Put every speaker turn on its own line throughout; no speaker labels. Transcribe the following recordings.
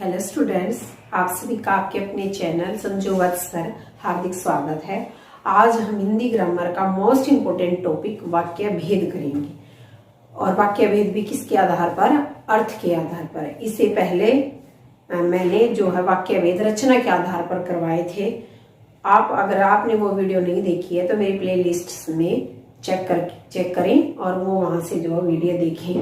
Hello students, आप सभी का आपके अपने चैनल समझो वर्ड्स पर हार्दिक स्वागत है। आज हम हिंदी ग्रामर का मोस्ट इम्पोर्टेंट टॉपिक वाक्य भेद करेंगे। और वाक्य भेद भी किसके आधार पर? अर्थ के आधार पर। इससे पहले मैंने जो है वाक्य भेद रचना के आधार पर करवाए थे। अगर आपने वो वीडियो नहीं देखी है तो मेरी प्लेलिस्ट में चेक करें और वो वहां से जो वीडियो देखें।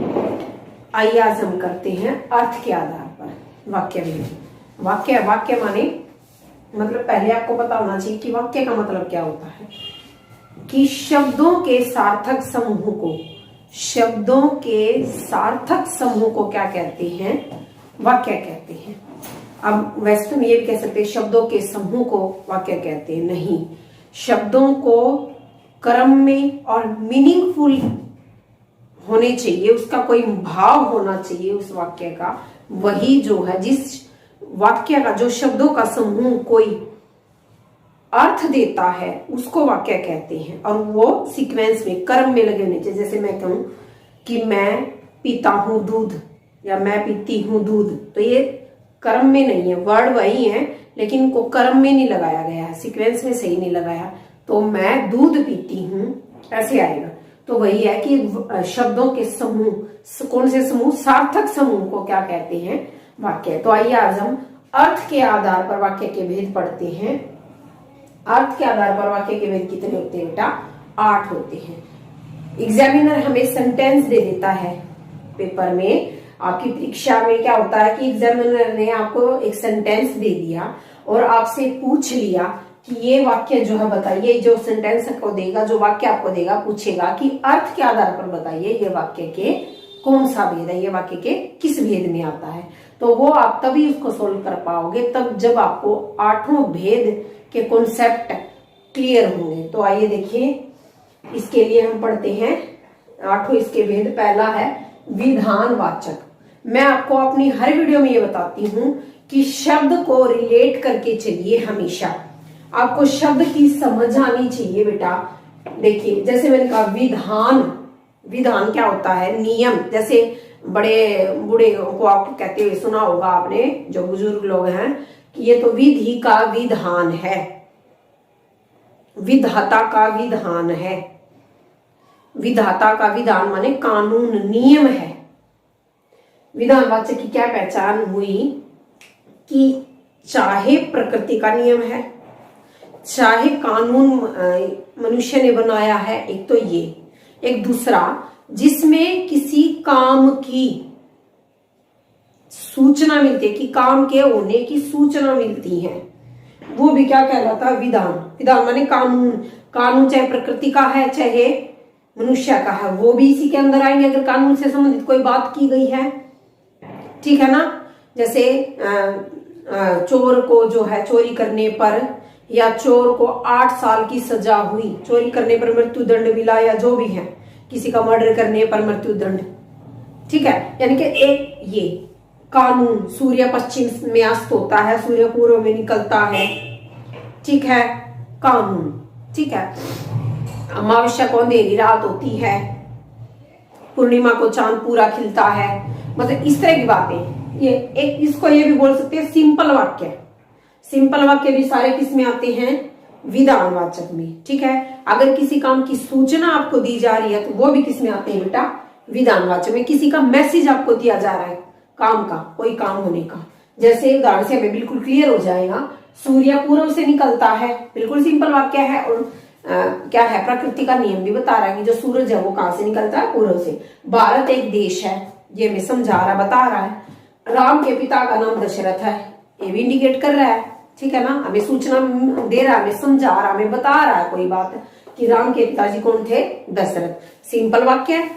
आइए आज हम करते हैं अर्थ के आधार पर वाक्य भेद। वाक्य माने मतलब पहले आपको पता होना चाहिए कि वाक्य का मतलब क्या होता है। कि शब्दों के सार्थक समूह को क्या कहते हैं? वाक्य कहते हैं। अब वैसे तुम ये भी कह सकते हैं शब्दों के समूह को वाक्य कहते हैं। नहीं, शब्दों को क्रम में और मीनिंगफुल होने चाहिए, उसका कोई भाव होना चाहिए उस वाक्य का। वही जो है जिस वाक्य का जो शब्दों का समूह कोई अर्थ देता है उसको वाक्य कहते हैं। और वो सीक्वेंस में क्रम में लगे होने चाहिए। जैसे मैं कहूं कि मैं पीता हूं दूध या मैं पीती हूं दूध, तो ये क्रम में नहीं है, वर्ड वही है लेकिन इनको क्रम में नहीं लगाया गया है, सीक्वेंस में सही नहीं लगाया। तो मैं दूध पीती हूं ऐसे आएगा। तो वही है कि शब्दों के समूह, कौन से समूह? सार्थक समूह को क्या कहते हैं? वाक्य। तो आइए आज हम अर्थ के आधार पर वाक्य के भेद पढ़ते हैं। अर्थ के आधार पर वाक्य के भेद कितने होते हैं बेटा? 8 होते हैं। एग्जामिनर हमें सेंटेंस दे देता है पेपर में। आपकी परीक्षा में क्या होता है कि एग्जामिनर ने आपको एक सेंटेंस दे दिया और आपसे पूछ लिया कि ये वाक्य जो है बताइए। जो सेंटेंस को देगा, जो वाक्य आपको देगा, पूछेगा कि अर्थ के आधार पर बताइए ये वाक्य के कौन सा भेद है, ये वाक्य के किस भेद में आता है। तो वो आप तभी उसको सोल्व कर पाओगे तब जब आपको 8 भेद के कॉन्सेप्ट क्लियर होंगे। तो आइए देखिए, इसके लिए हम पढ़ते हैं 8 इसके भेद। पहला है विधानवाचक। मैं आपको अपनी हर वीडियो में ये बताती हूँ कि शब्द को रिलेट करके चलिए। हमेशा आपको शब्द की समझ आनी चाहिए बेटा। देखिए, जैसे मैंने कहा विधान क्या होता है? नियम। जैसे बड़े बूढ़े को आप कहते हुए सुना होगा आपने, जो बुजुर्ग लोग हैं, कि ये तो विधि का विधान है, विधाता का विधान है। विधाता का विधान माने कानून, नियम है। विधानवाचक की क्या पहचान हुई? कि चाहे प्रकृति का नियम है, चाहे कानून मनुष्य ने बनाया है, एक तो ये, एक दूसरा जिसमें किसी काम की सूचना मिलती है, कि काम के होने की सूचना मिलती है, वो भी क्या कहलाता है? विधान। विधान माने कानून चाहे प्रकृति का है चाहे मनुष्य का है, वो भी इसी के अंदर आएंगे अगर कानून से संबंधित कोई बात की गई है। ठीक है ना? जैसे चोर को जो है चोरी करने पर, या चोर को 8 साल की सजा हुई, चोरी करने पर मृत्युदंड मिला, या जो भी है, किसी का मर्डर करने पर मृत्युदंड। ठीक है, यानी कि एक ये कानून। सूर्य पश्चिम में अस्त होता है, सूर्य पूर्व में निकलता है। ठीक है, कानून। ठीक है, अमावस्या को अंधेरी रात होती है, पूर्णिमा को चांद पूरा खिलता है। मतलब इस तरह की बातें। ये एक, इसको ये भी बोल सकते हैं सिंपल वाक्य। सिंपल वाक्य भी सारे किस में आते हैं? विधानवाचक में। ठीक है, अगर किसी काम की सूचना आपको दी जा रही है तो वो भी किस में आते हैं बेटा? विधानवाचक में। किसी का मैसेज आपको दिया जा रहा है काम का, कोई काम होने का। जैसे उदाहरण से हमें बिल्कुल क्लियर हो जाएगा, सूर्य पूर्व से निकलता है, बिल्कुल सिंपल वाक्य है। और क्या है? प्रकृति का नियम भी बता रहा है कि जो सूरज है वो कहां से निकलता है? पूर्व से। भारत एक देश है, ये हमें समझा रहा, बता रहा है। राम के पिता का नाम दशरथ है, ये भी इंडिकेट कर रहा है। ठीक है ना? हमें सूचना दे रहा है, हमें समझा रहा, हमें बता रहा है कोई बात कि राम के पिताजी कौन थे? दशरथ। सिंपल वाक्य है,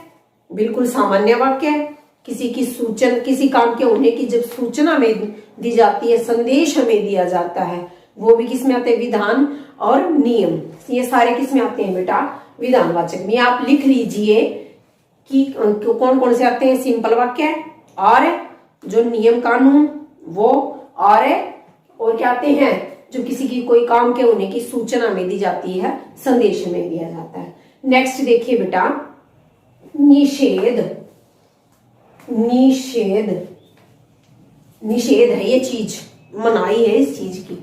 बिल्कुल सामान्य वाक्य है। किसी की सूचना, किसी काम के होने की जब सूचना में दी जाती है, संदेश हमें दिया जाता है, वो भी किस में आते हैं? विधान और नियम। ये सारे किस में आते हैं बेटा? विधानवाचक में। आप लिख लीजिए कि कौन कौन से आते हैं? सिंपल वाक्य और जो नियम कानून वो, और क्या आते हैं? जो किसी की कोई काम के होने की सूचना में दी जाती है, संदेश में दिया जाता है। नेक्स्ट देखिए बेटा, निषेध। निषेध निषेध है ये चीज, मनाही है इस चीज की।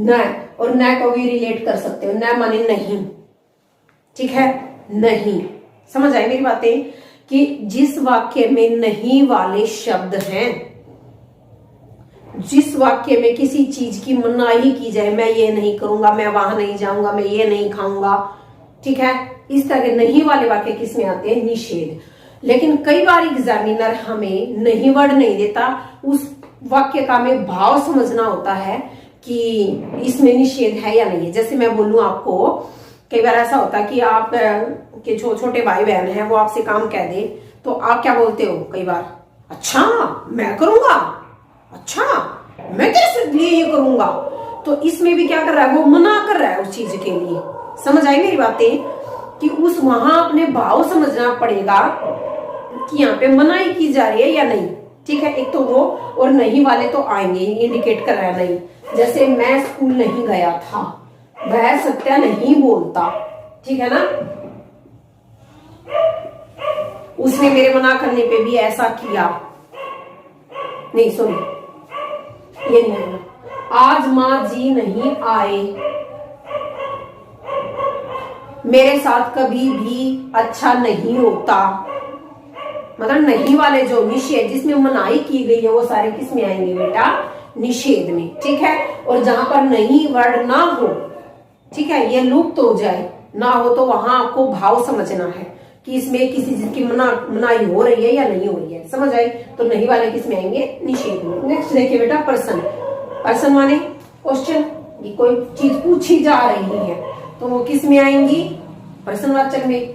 न और न को भी रिलेट कर सकते हो, न माने नहीं, ठीक है, नहीं। समझ आई मेरी बातें कि जिस वाक्य में नहीं वाले शब्द हैं, जिस वाक्य में किसी चीज की मनाही की जाए, मैं ये नहीं करूंगा, मैं वहां नहीं जाऊंगा, मैं ये नहीं खाऊंगा, ठीक है, इस तरह के नहीं वाले वाक्य किसमें आते हैं? निषेध। लेकिन कई बार एग्जामिनर हमें नहीं वर्ड नहीं देता, उस वाक्य का हमें भाव समझना होता है कि इसमें निषेध है या नहीं है। जैसे मैं बोलूं आपको, कई बार ऐसा होता है कि आप के छोटे भाई बहन हैं, वो आपसे काम कह दे तो आप क्या बोलते हो कई बार? अच्छा मैं करूंगा, अच्छा मैं तेरे लिए ये करूंगा। तो इसमें भी क्या कर रहा है? वो मना कर रहा है उस चीज के लिए। समझ आई मेरी बातें कि उस वहां अपने भाव समझना पड़ेगा कि यहाँ पे मनाही की जा रही है या नहीं, ठीक है। एक तो वो, और नहीं वाले तो आएंगे, इंडिकेट कर रहा है नहीं। जैसे मैं स्कूल नहीं गया था, वह सत्या नहीं बोलता, ठीक है ना। उसने मेरे मना करने पे भी ऐसा किया, नहीं सुन, ये नहीं है। आज माँ जी नहीं आए, मेरे साथ कभी भी अच्छा नहीं होता। मतलब नहीं वाले जो निषेध, जिसमें मनाही की गई है, वो सारे किस में आएंगे बेटा? निषेध में, ठीक है। और जहां पर नहीं वर्ड ना हो, ठीक है, ये लुप्त हो जाए ना हो, तो वहां आपको भाव समझना है कि इसमें किसी चीज की मनाही हो रही है या नहीं हो रही है। समझ आई? तो नहीं वाले किस में आएंगे? निषेध में। नेक्स्ट देखिए बेटा, पर्सन। पर्सन माने क्वेश्चन, ये कोई चीज पूछी जा रही है तो वो किस में आएंगी? प्रश्नवाचक में।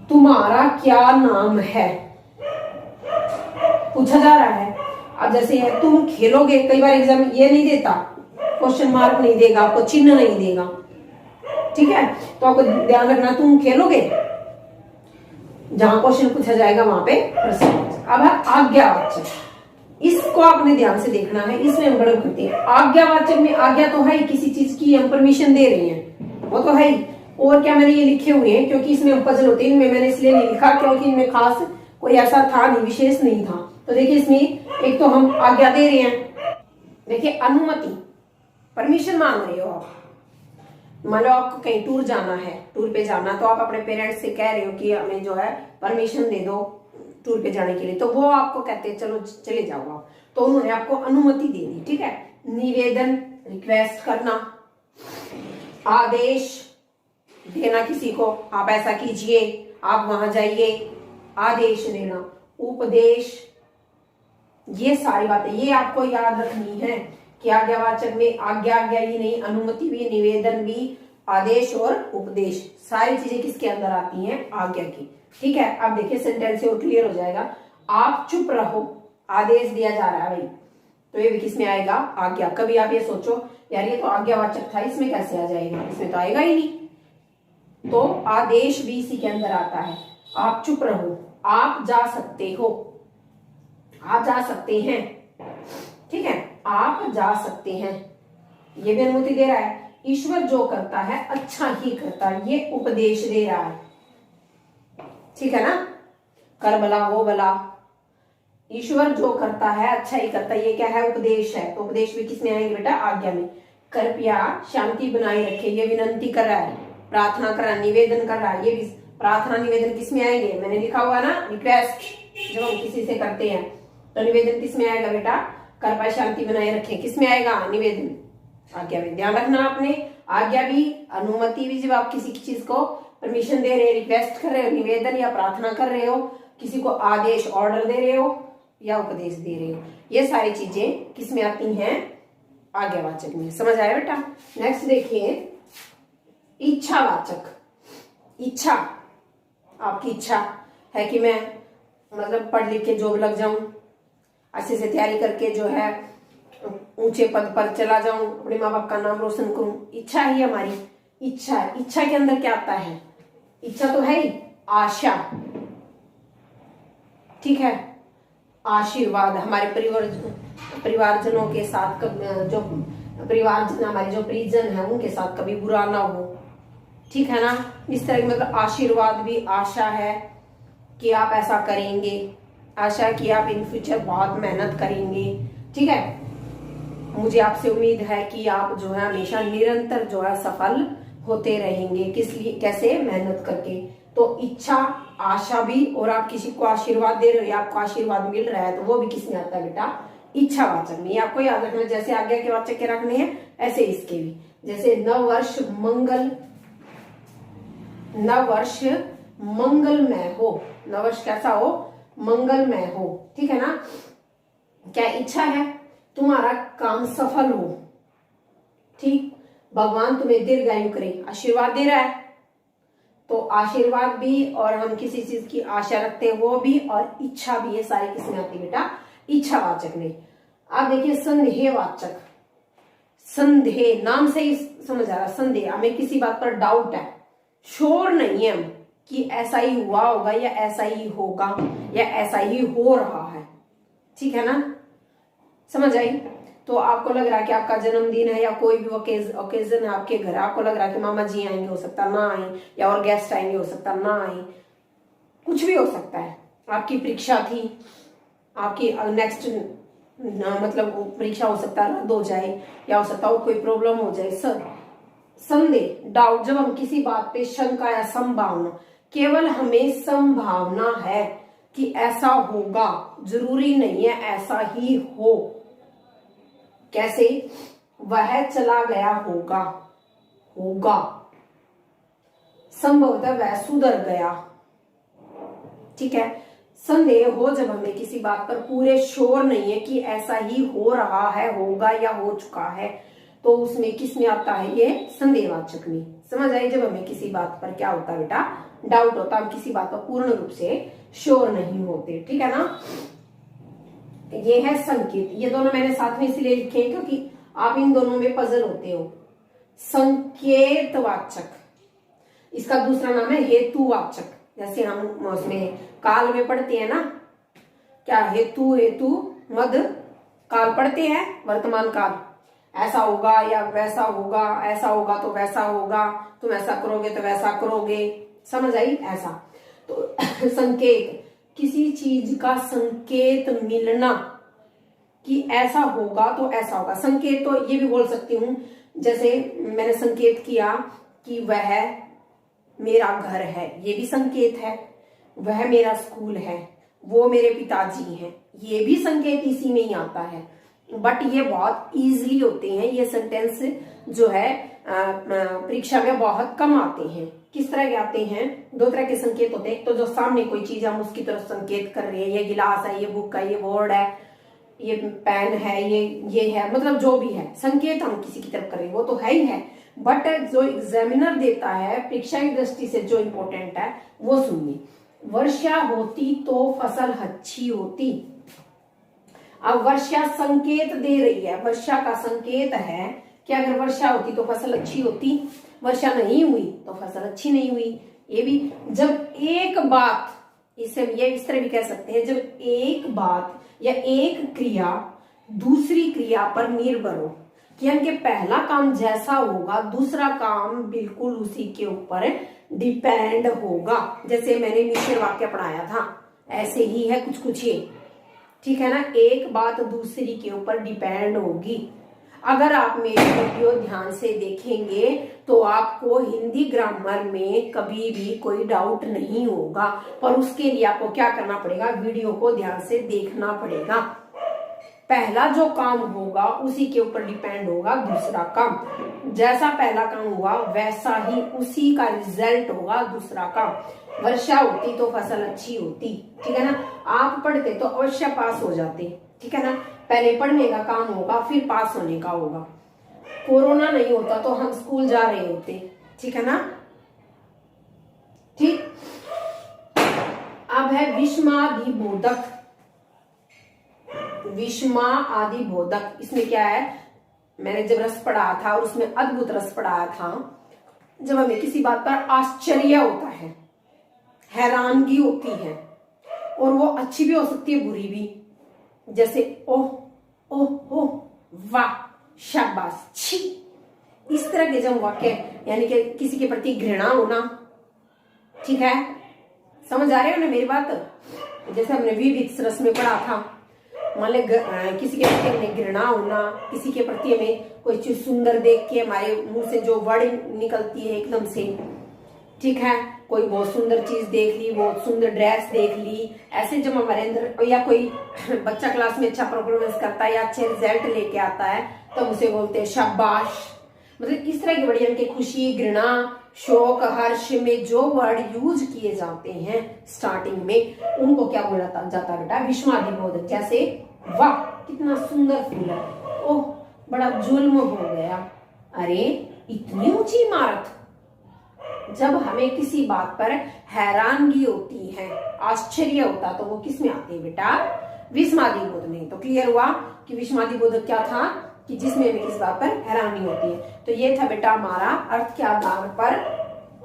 तुम्हारा क्या नाम है, पूछा जा रहा है। अब जैसे है तुम खेलोगे, कई बार एग्जाम ये नहीं देता, क्वेश्चन मार्क नहीं देगा आपको, चिन्ह नहीं देगा, ठीक है। तो आपको ध्यान रखना, तुम खेलोगे, जहां क्वेश्चन पूछा जाएगा वहां पे प्रश्नवाचक। अब है आज्ञावाचक, इसको आपने ध्यान से देखना है, इसमें हम गड़बड़ करते हैं। आज्ञावाचक में आज्ञा तो है ही, किसी चीज की हम परमिशन दे रहे हैं, वो तो है ही। और क्या मैंने ये लिखे हुए हैं क्योंकि इसमें पजल होती है, इनमें मैंने इसलिए नहीं लिखा क्योंकि इनमें खास कोई ऐसा था नहीं, विशेष नहीं था। तो देखिए इसमें एक तो हम आज्ञा दे रहे हैं, देखिए अनुमति, परमिशन मांग रहे हो आप। मान लो आपको कहीं टूर जाना है, टूर पे जाना, तो आप अपने पेरेंट्स से कह रहे हो कि हमें जो है परमिशन दे दो टूर पे जाने के लिए, तो वो आपको कहते हैं चलो चले जाओ आप, तो उन्होंने आपको अनुमति दे दी, ठीक है। निवेदन, रिक्वेस्ट करना, आदेश देना किसी को, आप ऐसा कीजिए, आप वहां जाइए, आदेश देना, उपदेश, ये सारी बातें ये आपको याद रखनी है कि आज्ञावाचक में आज्ञा ही नहीं, अनुमति भी, निवेदन भी, आदेश और उपदेश, सारी चीजें किसके अंदर आती हैं? आज्ञा की, ठीक है। अब देखिए सेंटेंस से और क्लियर हो जाएगा। आप चुप रहो, आदेश दिया जा रहा है भाई, तो ये भी किसमें आएगा? आज्ञा। कभी आप ये सोचो यार ये तो आज्ञावाचक था, इसमें कैसे आ जाएगा? इसमें तो आएगा ही नहीं। तो आदेश भी इसी के अंदर आता है। आप चुप रहो, आप जा सकते हो, आप जा सकते हैं, ठीक है, आप जा सकते हैं, ये भी अनुमति दे रहा है। ईश्वर जो करता है अच्छा ही करता है, ये उपदेश दे रहा है, ठीक है ना। कर भला हो भला, ईश्वर जो करता है अच्छा ही करता है, ये क्या है? उपदेश है। तो उपदेश भी किसमें आएंगे बेटा? आज्ञा में। कृपया शांति बनाए रखे, ये विनंती कर रहा है, प्रार्थना कर रहा है, निवेदन कर रहा है, ये भी प्रार्थना निवेदन किसमें आएंगे? मैंने लिखा हुआ ना रिक्वेस्ट, जब हम किसी से करते हैं तो निवेदन किसमें आएगा बेटा? कृपया शांति बनाए रखें, किसमें आएगा? निवेदन, आज्ञा में। ध्यान रखना आपने, आज्ञा भी, अनुमति भी, जब आप किसी चीज को परमिशन दे रहे हो, रिक्वेस्ट कर रहे हो, निवेदन या प्रार्थना कर रहे हो, किसी को आदेश ऑर्डर दे रहे हो या उपदेश दे रहे हो, ये सारी चीजें किसमें आती हैं? आज्ञावाचक में। समझ आया बेटा? नेक्स्ट देखिए इच्छावाचक। इच्छा, आपकी इच्छा है कि मैं मतलब पढ़ लिख के जॉब लग जाऊं, अच्छे से तैयारी करके जो है ऊंचे पद पर चला जाऊं, अपने माँ बाप का नाम रोशन करूं, इच्छा ही हमारी। इच्छा, इच्छा के अंदर क्या आता है? इच्छा तो है ही, आशा, ठीक है, आशीर्वाद, हमारे परिवारजनों के साथ जो परिवारजन, हमारे जो परिजन है उनके साथ कभी बुरा ना हो, ठीक है ना। इस तरह मतलब आशीर्वाद भी, आशा है कि आप ऐसा करेंगे, आशा है कि आप इन फ्यूचर बहुत मेहनत करेंगे। ठीक है, मुझे आपसे उम्मीद है कि आप जो है हमेशा निरंतर जो है सफल होते रहेंगे। किस लिए, कैसे? मेहनत करके। तो इच्छा, आशा भी, और आप किसी को आशीर्वाद दे रहे हो या आपको आशीर्वाद मिल रहा है तो वो भी किस में आता है बेटा? इच्छावाचक में। आपको याद रखना, जैसे आज्ञा के वाचक के रखने हैं ऐसे इसके भी। जैसे नववर्ष मंगल, नववर्ष मंगलमय हो, नववर्ष कैसा हो? मंगलमय हो। ठीक है ना? क्या इच्छा है? तुम्हारा काम सफल हो। ठीक, भगवान तुम्हें दीर्घायु करे, आशीर्वाद दे रहा है। तो आशीर्वाद भी और हम किसी चीज की आशा रखते हैं वो भी, और इच्छा भी, ये सारी किसमें आती है बेटा? इच्छावाचक में। आप देखिए संदेहवाचक, संदेह नाम से ही समझ आ रहा, संदेह, हमें किसी बात पर डाउट है, श्योर नहीं है हम कि ऐसा ही हुआ होगा या ऐसा ही होगा या ऐसा ही हो रहा है। ठीक है ना? समझ आई? तो आपको लग रहा है कि आपका जन्मदिन है या कोई भी ओकेजन है आपके घर, आपको लग रहा है कि मामा जी आएंगे, हो सकता ना आए, या और गेस्ट आएंगे, हो सकता ना आए, कुछ भी हो सकता है। आपकी परीक्षा थी, आपकी नेक्स्ट मतलब परीक्षा हो सकता है रद्द हो जाए, या हो सकता है कोई प्रॉब्लम हो जाए। संदेह, डाउट, जब हम किसी बात पे शंका या संभावना, केवल हमें संभावना है कि ऐसा होगा, जरूरी नहीं है ऐसा ही हो। कैसे? वह चला गया होगा, होगा, संभवतः वह सुधर गया। ठीक है? संदेह हो जब हमें किसी बात पर पूरे श्योर नहीं है कि ऐसा ही हो रहा है, होगा या हो चुका है, तो उसमें किस में आता है? ये संदेहवाचक में। समझ आई? जब हमें किसी बात पर क्या होता है बेटा? डाउट होता, हम किसी बात पर पूर्ण रूप से श्योर नहीं होते। ठीक है ना? ये है संकेत। ये दोनों मैंने साथ में इसलिए लिखे हैं क्योंकि आप इन दोनों में पजल होते हो। संकेतवाचक, इसका दूसरा नाम है हेतुवाचक। जैसे हम उसमें काल में पढ़ते हैं ना, क्या? हेतु, हेतु मद काल पढ़ते हैं, वर्तमान काल। ऐसा होगा या वैसा होगा, ऐसा होगा तो वैसा होगा, तुम ऐसा करोगे तो वैसा करोगे। समझ आई? ऐसा। तो संकेत, किसी चीज का संकेत मिलना कि ऐसा होगा तो ऐसा होगा। संकेत तो ये भी बोल सकती हूं, जैसे मैंने संकेत किया कि वह मेरा घर है, ये भी संकेत है। वह मेरा स्कूल है, वो मेरे पिताजी हैं, ये भी संकेत इसी में ही आता है। बट ये बहुत इजीली होते हैं, ये सेंटेंस जो है परीक्षा में बहुत कम आते हैं। किस तरह के आते हैं? दो तरह के संकेत होते हैं। एक तो जो सामने कोई चीज हम उसकी तरफ संकेत कर रहे हैं, ये गिलास है, ये बुक है, ये बोर्ड है, ये पेन है, ये है, मतलब जो भी है संकेत हम किसी की तरफ कर रहे हैं वो तो है ही है। बट जो एग्जामिनर देता है परीक्षा की दृष्टि से जो इम्पोर्टेंट है वो सुनिए। वर्षा होती तो फसल अच्छी होती। अब वर्षा संकेत दे रही है, वर्षा का संकेत है कि अगर वर्षा होती तो फसल अच्छी होती, वर्षा नहीं हुई तो फसल अच्छी नहीं हुई। ये भी जब एक बात, इसे ये इस तरह भी कह सकते हैं, जब एक बात या एक क्रिया दूसरी क्रिया पर निर्भर हो, यानी कि पहला काम जैसा होगा दूसरा काम बिल्कुल उसी के ऊपर डिपेंड होगा। जैसे मैंने मिश्र वाक्य पढ़ाया था, ऐसे ही है कुछ कुछ ये। ठीक है ना? एक बात दूसरी के ऊपर डिपेंड होगी। अगर आप मेरी वीडियो ध्यान से देखेंगे तो आपको हिंदी ग्रामर में कभी भी कोई डाउट नहीं होगा, पर उसके लिए आपको क्या करना पड़ेगा? वीडियो को ध्यान से देखना पड़ेगा। पहला जो काम होगा उसी के ऊपर डिपेंड होगा दूसरा काम। जैसा पहला काम हुआ वैसा ही उसी का रिजल्ट होगा दूसरा काम। वर्षा होती तो फसल अच्छी होती। ठीक है ना? आप पढ़ते तो अवश्य पास हो जाते। ठीक है ना? पहले पढ़ने का काम होगा फिर पास होने का होगा। कोरोना नहीं होता तो हम स्कूल जा रहे होते। ठीक है ना? ठीक। अब है विस्मादिबोधक। विस्मा आदि बोधक, इसमें क्या है? मैंने जब रस पढ़ाया था और उसमें अद्भुत रस पढ़ाया था, जब हमें किसी बात पर आश्चर्य होता है, हैरानगी होती है, और वो अच्छी भी हो सकती है बुरी भी। जैसे ओह ओह ओह, वाह, शाबाश, छी, इस तरह के जब वाक्य, यानी कि किसी के प्रति घृणा होना। ठीक है? समझ आ रहे हो ना मेरी बात? जैसे हमने विविध रस में पढ़ा था, मान लो किसी के प्रति हमें घृणा होना, किसी के प्रति हमें कोई चीज सुंदर देख के हमारे मुंह से जो वर्ड निकलती है एकदम से, ठीक है, कोई बहुत सुंदर चीज देख ली, बहुत सुंदर ड्रेस देख ली, ऐसे जब हमारे अंदर, या कोई बच्चा क्लास में अच्छा परफॉर्मेंस करता है या अच्छे रिजल्ट लेके आता है तब उसे बोलते हैं शाबाश। मतलब इस तरह की बड़ी अंक खुशी, घृणा, शोक, हर्ष में जो वर्ड यूज किए जाते हैं स्टार्टिंग में, उनको क्या बोला जाता है बेटा, विस्मादी बोधक। जैसे वाह कितना सुंदर फूल है, ओह बड़ा जुल्म हो गया, अरे इतनी ऊंची इमारत। जब हमें किसी बात पर हैरानगी होती है, आश्चर्य होता, तो वो किस में आती है बेटा, विस्मादी बोध में। तो क्लियर हुआ कि विस्मादी बोधक क्या था, कि जिसमें हमें किस बात पर हैरानी होती है। तो ये था बेटा हमारा अर्थ के आधार पर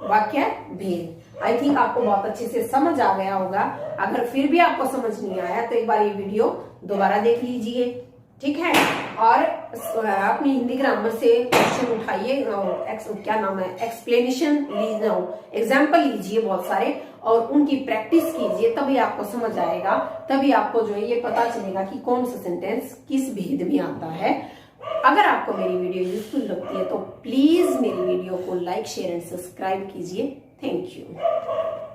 वाक्य भेद। आई थिंक आपको बहुत अच्छे से समझ आ गया होगा। अगर फिर भी आपको समझ नहीं आया तो एक बार ये वीडियो दोबारा देख लीजिए, ठीक है। और अपनी हिंदी ग्रामर से क्वेश्चन उठाइए, क्या नाम है, एक्सप्लेनेशन लीजिए, एग्जाम्पल लीजिए बहुत सारे, और उनकी प्रैक्टिस कीजिए, तभी आपको समझ आएगा, तभी आपको जो है ये पता चलेगा कि कौन सा सेंटेंस किस भेद में आता है। अगर आपको मेरी वीडियो यूजफुल लगती है तो प्लीज मेरी वीडियो को लाइक, शेयर एंड सब्सक्राइब कीजिए। Thank you.